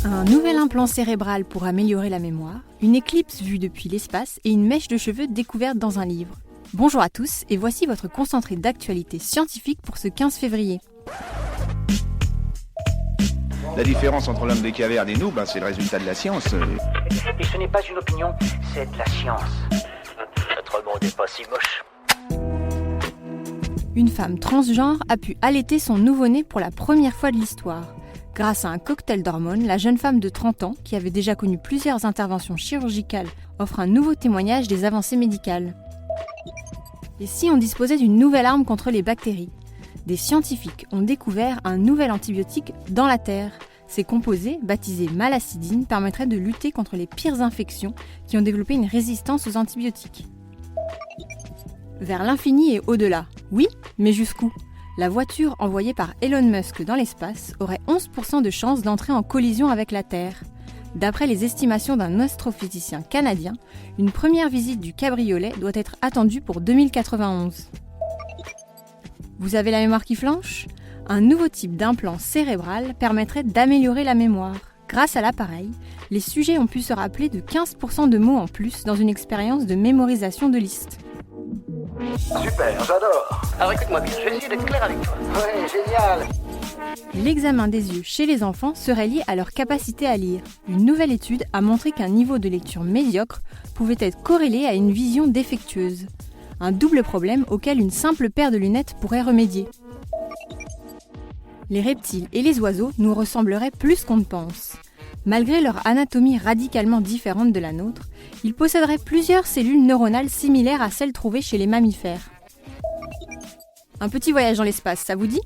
Un nouvel implant cérébral pour améliorer la mémoire, une éclipse vue depuis l'espace et une mèche de cheveux découverte dans un livre. Bonjour à tous et voici votre concentré d'actualité scientifique pour ce 15 février. La différence entre l'homme des cavernes et nous, c'est le résultat de la science. Et ce n'est pas une opinion, c'est de la science. Notre monde n'est pas si moche. Une femme transgenre a pu allaiter son nouveau-né pour la première fois de l'histoire. Grâce à un cocktail d'hormones, la jeune femme de 30 ans, qui avait déjà connu plusieurs interventions chirurgicales, offre un nouveau témoignage des avancées médicales. Et si on disposait d'une nouvelle arme contre les bactéries ? Des scientifiques ont découvert un nouvel antibiotique dans la Terre. Ces composés, baptisés malacidine, permettraient de lutter contre les pires infections qui ont développé une résistance aux antibiotiques. Vers l'infini et au-delà. Oui, mais jusqu'où ? La voiture envoyée par Elon Musk dans l'espace aurait 11% de chances d'entrer en collision avec la Terre. D'après les estimations d'un astrophysicien canadien, une première visite du cabriolet doit être attendue pour 2091. Vous avez la mémoire qui flanche ? Un nouveau type d'implant cérébral permettrait d'améliorer la mémoire. Grâce à l'appareil, les sujets ont pu se rappeler de 15% de mots en plus dans une expérience de mémorisation de listes. Super, j'adore. Alors écoute-moi bien, je vais essayer d'être clair avec toi. Ouais, génial. L'examen des yeux chez les enfants serait lié à leur capacité à lire. Une nouvelle étude a montré qu'un niveau de lecture médiocre pouvait être corrélé à une vision défectueuse. Un double problème auquel une simple paire de lunettes pourrait remédier. Les reptiles et les oiseaux nous ressembleraient plus qu'on ne pense. Malgré leur anatomie radicalement différente de la nôtre, ils posséderaient plusieurs cellules neuronales similaires à celles trouvées chez les mammifères. Un petit voyage dans l'espace, ça vous dit ?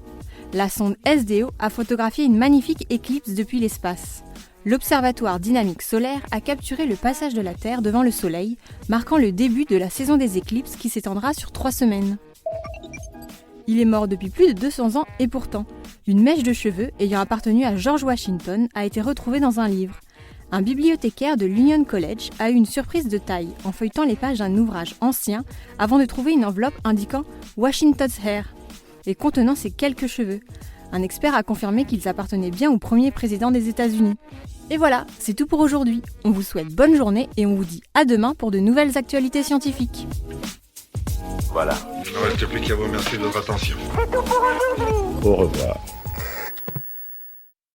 La sonde SDO a photographié une magnifique éclipse depuis l'espace. L'Observatoire dynamique solaire a capturé le passage de la Terre devant le Soleil, marquant le début de la saison des éclipses qui s'étendra sur 3 semaines. Il est mort depuis plus de 200 ans et pourtant, une mèche de cheveux ayant appartenu à George Washington a été retrouvée dans un livre. Un bibliothécaire de l'Union College a eu une surprise de taille en feuilletant les pages d'un ouvrage ancien avant de trouver une enveloppe indiquant « Washington's Hair » et contenant ses quelques cheveux. Un expert a confirmé qu'ils appartenaient bien au premier président des États-Unis. Et voilà, c'est tout pour aujourd'hui. On vous souhaite bonne journée et on vous dit à demain pour de nouvelles actualités scientifiques. Voilà. Il ne reste plus qu'à vous remercier de votre attention. C'est tout pour aujourd'hui. Au revoir.